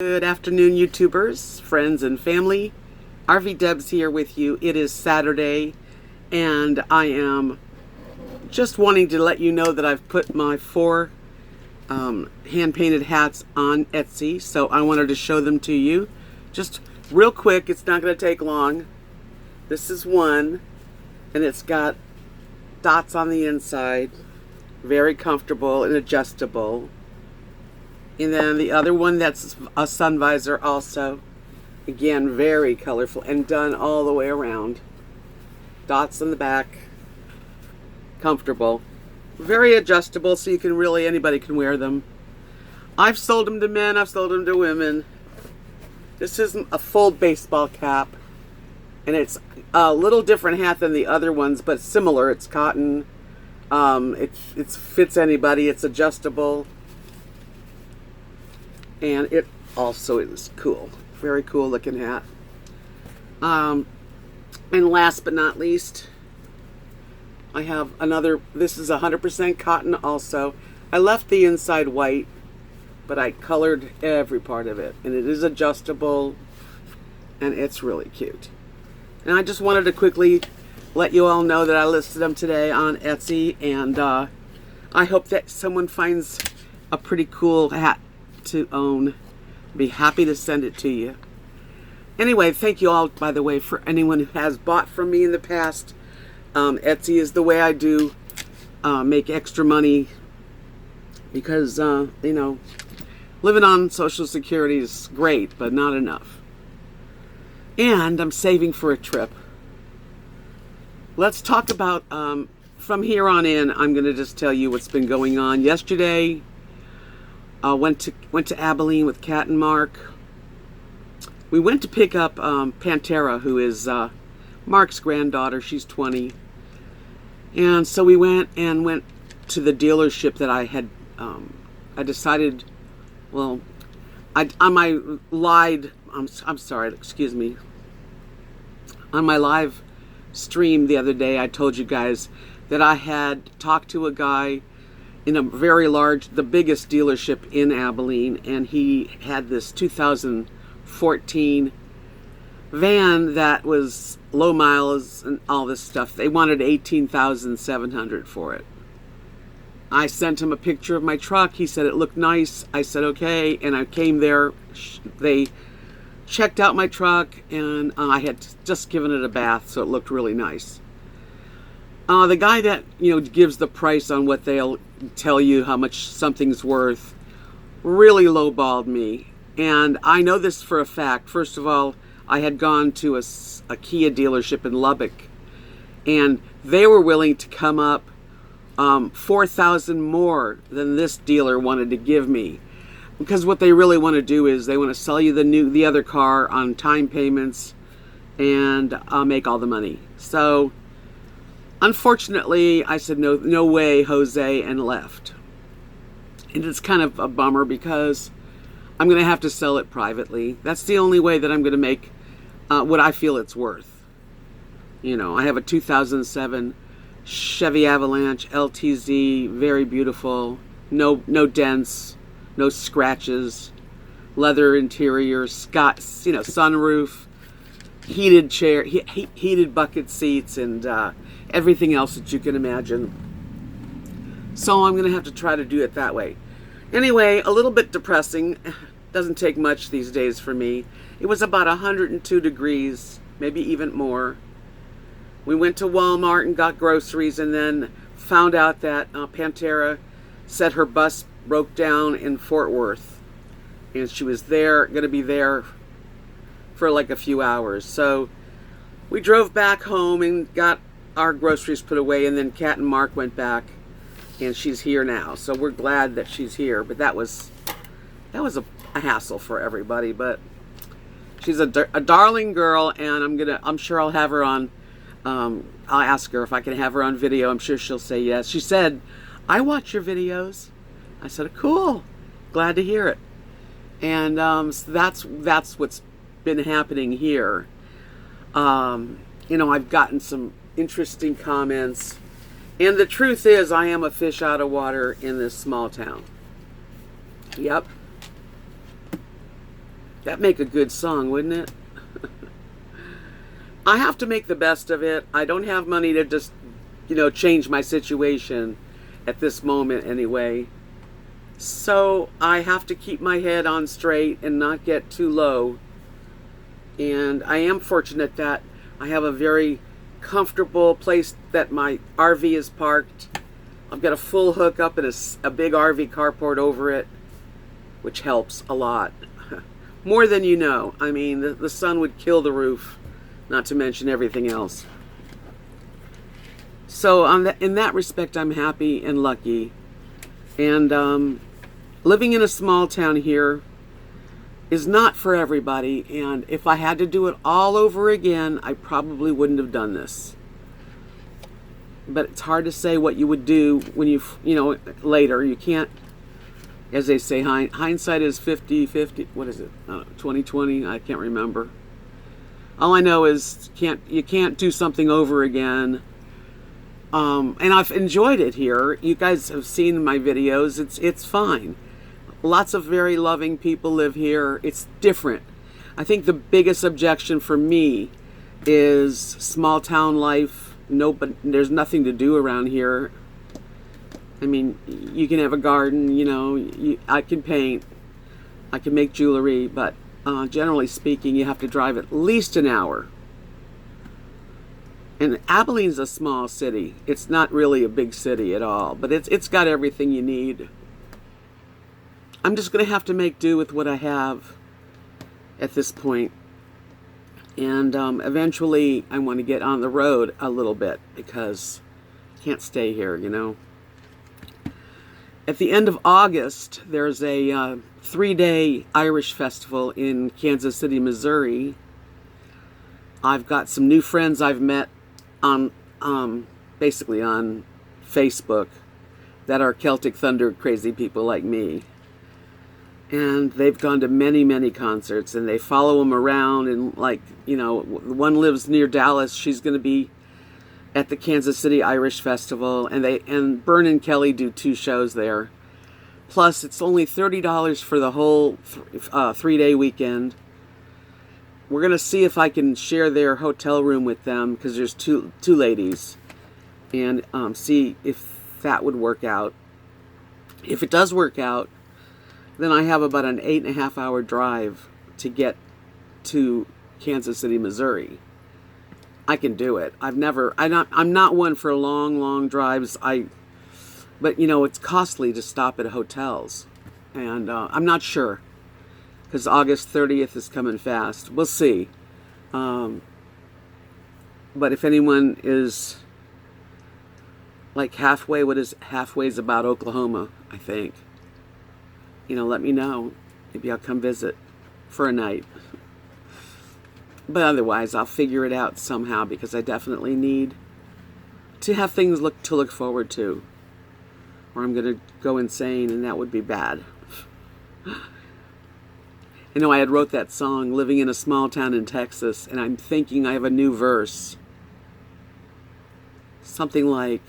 Good afternoon, YouTubers, friends, and family. RV Debs here with you. It is Saturday, and I am just wanting to let you know that I've put my four hand-painted hats on Etsy, so I wanted to show them to you. Just real quick, it's not going to take long. This is one, and it's got dots on the inside, very comfortable and adjustable. And then the other one, that's a sun visor also. Again, very colorful and done all the way around. Dots on the back. Comfortable. Very adjustable, so you can really, anybody can wear them. I've sold them to men, I've sold them to women. This isn't a full baseball cap. And it's a little different hat than the other ones, but similar. It's cotton. It fits anybody. It's adjustable. And it also is cool. Very cool looking hat. And last but not least, I have another. This is 100% cotton also. I left the inside white, but I colored every part of it. And it is adjustable, and it's really cute. And I just wanted to quickly let you all know that I listed them today on Etsy. And I hope that someone finds a pretty cool hat to own. Be happy to send it to you. Anyway, thank you all, by the way, for anyone who has bought from me in the past. Etsy is the way I do make extra money because, you know, living on Social Security is great, but not enough. And I'm saving for a trip. Let's talk about, from here on in, I'm going to just tell you what's been going on. Yesterday, went to Abilene with Kat and Mark. We went to pick up Pantera, who is Mark's granddaughter. She's 20. And so we went to the dealership that I had, I decided, well, on my live, I'm sorry, excuse me. On my live stream the other day, I told you guys that I had talked to a guy in a very large, the biggest dealership in Abilene, and he had this 2014 van that was low miles and all this stuff. They wanted $18,700 for it. I sent him a picture of my truck. He said it looked nice. I said okay, and I came there. They checked out my truck, and I had just given it a bath, so it looked really nice. The guy that, you know, gives the price on what they'll tell you how much something's worth really lowballed me. And I know this for a fact. First of all, I had gone to a Kia dealership in Lubbock, and they were willing to come up $4,000 more than this dealer wanted to give me. Because what they really want to do is they want to sell you the other car on time payments and make all the money. So unfortunately, I said, no way, Jose, and left. And it's kind of a bummer because I'm going to have to sell it privately. That's the only way that I'm going to make what I feel it's worth. You know, I have a 2007 Chevy Avalanche LTZ, very beautiful, no dents, no scratches, leather interior, sunroof, heated chair, heated bucket seats, and everything else that you can imagine. So I'm going to have to try to do it that way. Anyway, a little bit depressing. Doesn't take much these days for me. It was about 102 degrees, maybe even more. We went to Walmart and got groceries, and then found out that Pantera said her bus broke down in Fort Worth. And she was going to be there for like a few hours. So we drove back home and got our groceries put away, and then Kat and Mark went back, and she's here now. So we're glad that she's here, but that was a hassle for everybody. But she's a darling girl, and I'm sure I'll have her on. I'll ask her if I can have her on video. I'm sure she'll say yes. She said, "I watch your videos." I said, "Cool, glad to hear it." And so that's what's been happening here. You know, I've gotten some interesting comments, and the truth is I am a fish out of water in this small town. Yep. That'd make a good song, wouldn't it? I have to make the best of it. I don't have money to just, change my situation at this moment anyway. So I have to keep my head on straight and not get too low. And I am fortunate that I have a very comfortable place that my RV is parked. I've got a full hookup and a big RV carport over it, which helps a lot. More than you know. I mean, the sun would kill the roof, not to mention everything else. So in that respect, I'm happy and lucky. And living in a small town here is not for everybody. And if I had to do it all over again, I probably wouldn't have done this. But it's hard to say what you would do when later. You can't, as they say, hindsight is 50-50. What is it? 20/20? I can't remember. All I know is you can't do something over again. And I've enjoyed it here. You guys have seen my videos. It's fine. Lots of very loving people live here. It's different. I think the biggest objection for me is small town life. But there's nothing to do around here. I mean, you can have a garden, I can paint, I can make jewelry, but generally speaking, you have to drive at least an hour. And Abilene's a small city. It's not really a big city at all, but it's got everything you need. I'm just going to have to make do with what I have at this point. And eventually I want to get on the road a little bit because I can't stay here, At the end of August, there's a 3-day Irish festival in Kansas City, Missouri. I've got some new friends I've met on basically on Facebook that are Celtic Thunder crazy people like me. And they've gone to many, many concerts, and they follow them around. And one lives near Dallas. She's going to be at the Kansas City Irish Festival, and Byrne and Kelly do 2 shows there. Plus, it's only $30 for the whole 3-day weekend. We're going to see if I can share their hotel room with them because there's two ladies, and see if that would work out. If it does work out, then I have about an 8.5-hour drive to get to Kansas City, Missouri. I can do it. I'm not one for long drives. But it's costly to stop at hotels, and I'm not sure because August 30th is coming fast. We'll see. But if anyone is like halfway, halfway's about Oklahoma, I think. Let me know. Maybe I'll come visit for a night. But otherwise, I'll figure it out somehow because I definitely need to have things to look forward to. Or I'm going to go insane, and that would be bad. I had wrote that song, Living in a Small Town in Texas, and I'm thinking I have a new verse. Something like,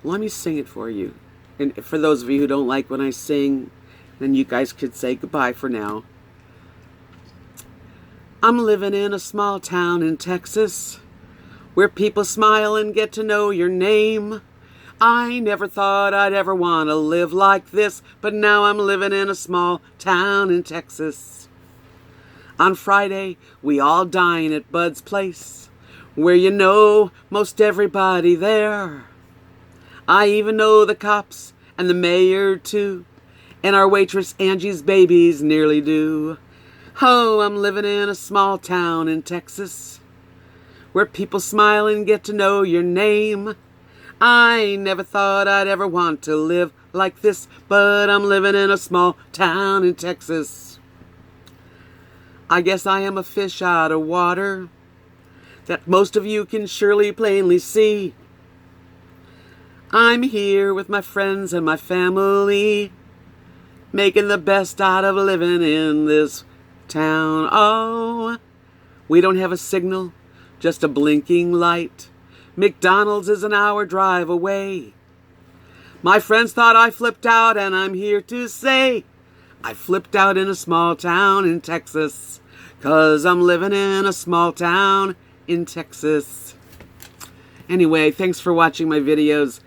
let me sing it for you. And for those of you who don't like when I sing, then you guys could say goodbye for now. I'm living in a small town in Texas, where people smile and get to know your name. I never thought I'd ever want to live like this, but now I'm living in a small town in Texas. On Friday, we all dine at Bud's place, where most everybody there. I even know the cops and the mayor too, and our waitress Angie's babies nearly do. Oh, I'm living in a small town in Texas, where people smile and get to know your name. I never thought I'd ever want to live like this, but I'm living in a small town in Texas. I guess I am a fish out of water that most of you can surely plainly see. I'm here with my friends and my family, making the best out of living in this town. Oh, we don't have a signal, just a blinking light. McDonald's is an hour drive away. My friends thought I flipped out, and I'm here to say I flipped out in a small town in Texas, 'cause I'm living in a small town in Texas. Anyway, thanks for watching my videos.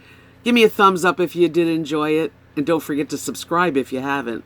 Give me a thumbs up if you did enjoy it, and don't forget to subscribe if you haven't.